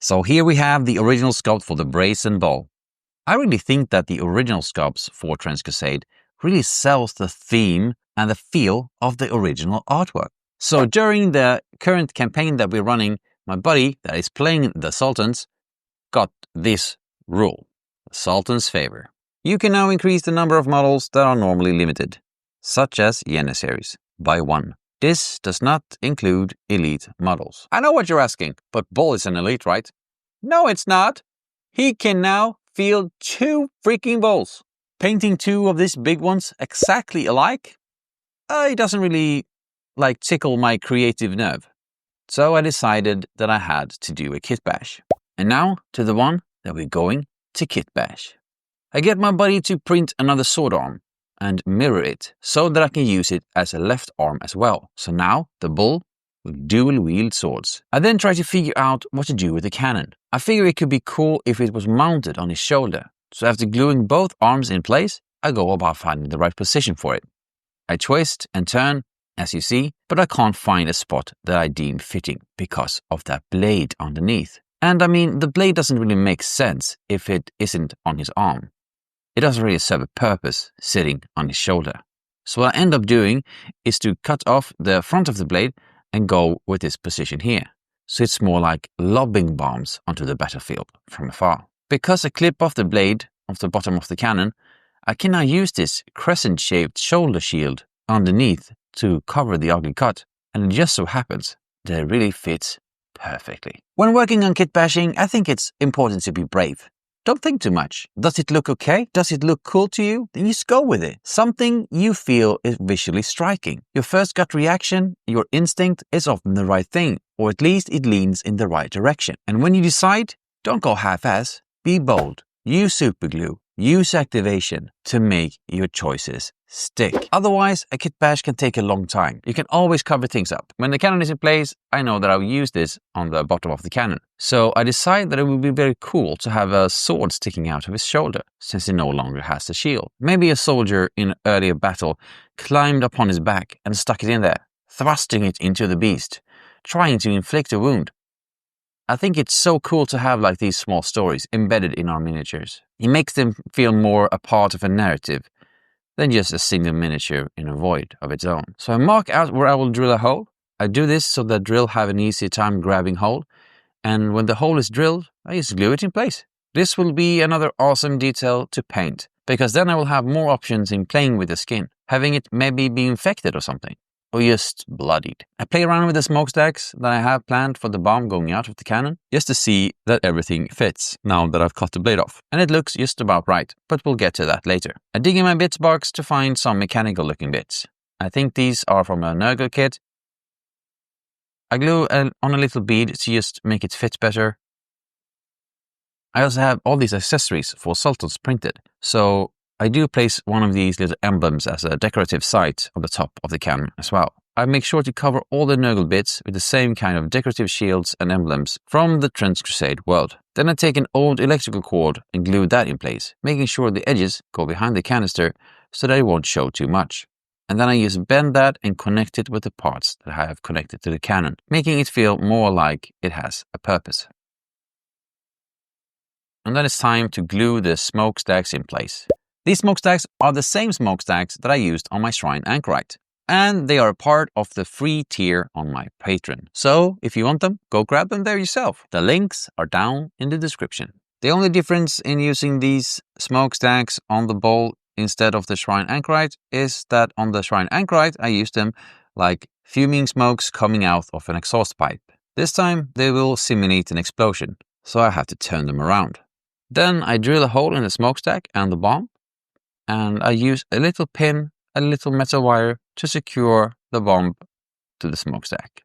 So here we have the original sculpt for the Brazen Bull. I really think that the original sculpts for Trench Crusade really sells the theme and the feel of the original artwork. So during the current campaign that we're running, my buddy that is playing the Sultans got this rule, the Sultan's favor. You can now increase the number of models that are normally limited, such as Janissaries, by 1. This does not include elite models. I know what you're asking, but Bull is an elite, right? No, it's not. He can now field 2 freaking bulls. Painting 2 of these big ones exactly alike? It doesn't really tickle my creative nerve. So I decided that I had to do a kit bash. And now to the one that we're going to kit bash. I get my buddy to print another sword arm and mirror it so that I can use it as a left arm as well. So now the bull will dual wield swords. I then try to figure out what to do with the cannon. I figure it could be cool if it was mounted on his shoulder. So after gluing both arms in place, I go about finding the right position for it. I twist and turn, as you see, but I can't find a spot that I deem fitting because of that blade underneath. And I mean, the blade doesn't really make sense if it isn't on his arm. It doesn't really serve a purpose sitting on his shoulder. So what I end up doing is to cut off the front of the blade and go with this position here. So it's more like lobbing bombs onto the battlefield from afar. Because I clip off the blade off the bottom of the cannon, I can now use this crescent-shaped shoulder shield underneath to cover the ugly cut. And it just so happens that it really fits perfectly. When working on kit bashing, I think it's important to be brave. Don't think too much. Does it look okay? Does it look cool to you? Then just go with it. Something you feel is visually striking. Your first gut reaction, your instinct, is often the right thing, or at least it leans in the right direction. And when you decide, don't go half-ass. Be bold. Use superglue. Use activation to make your choices stick. Otherwise, a kit bash can take a long time. You can always cover things up. When the cannon is in place, I know that I'll use this on the bottom of the cannon. So I decided that it would be very cool to have a sword sticking out of his shoulder, since he no longer has the shield. Maybe a soldier in an earlier battle climbed upon his back and stuck it in there, thrusting it into the beast, trying to inflict a wound. I think it's so cool to have these small stories embedded in our miniatures. It makes them feel more a part of a narrative than just a single miniature in a void of its own. So I mark out where I will drill a hole. I do this so that drill have an easier time grabbing hold. And when the hole is drilled, I just glue it in place. This will be another awesome detail to paint, because then I will have more options in playing with the skin, having it maybe be infected or something, or just bloodied. I play around with the smokestacks that I have planned for the bomb going out of the cannon, just to see that everything fits now that I've cut the blade off. And it looks just about right, but we'll get to that later. I dig in my bits box to find some mechanical looking bits. I think these are from a Nurgle kit. I glue on a little bead to just make it fit better. I also have all these accessories for Sultans printed, so I do place one of these little emblems as a decorative sight on the top of the cannon as well. I make sure to cover all the Nurgle bits with the same kind of decorative shields and emblems from the Trench Crusade world. Then I take an old electrical cord and glue that in place, making sure the edges go behind the canister so that it won't show too much. And then I just bend that and connect it with the parts that I have connected to the cannon, making it feel more like it has a purpose. And then it's time to glue the smokestacks in place. These smokestacks are the same smokestacks that I used on my Shrine Anchorite, and they are a part of the free tier on my Patreon. So if you want them, go grab them there yourself. The links are down in the description. The only difference in using these smokestacks on the bowl instead of the Shrine Anchorite is that on the Shrine Anchorite I used them like fuming smokes coming out of an exhaust pipe. This time they will simulate an explosion, so I have to turn them around. Then I drill a hole in the smokestack and the bomb, and I use a little pin, a little metal wire to secure the bomb to the smokestack.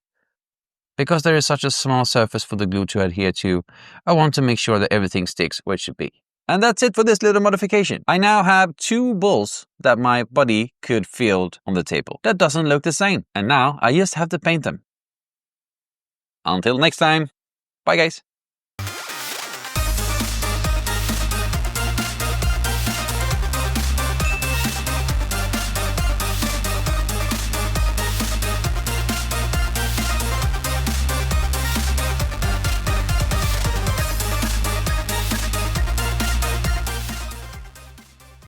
Because there is such a small surface for the glue to adhere to, I want to make sure that everything sticks where it should be. And that's it for this little modification. I now have 2 bulls that my buddy could field on the table. That doesn't look the same. And now I just have to paint them. Until next time, bye guys.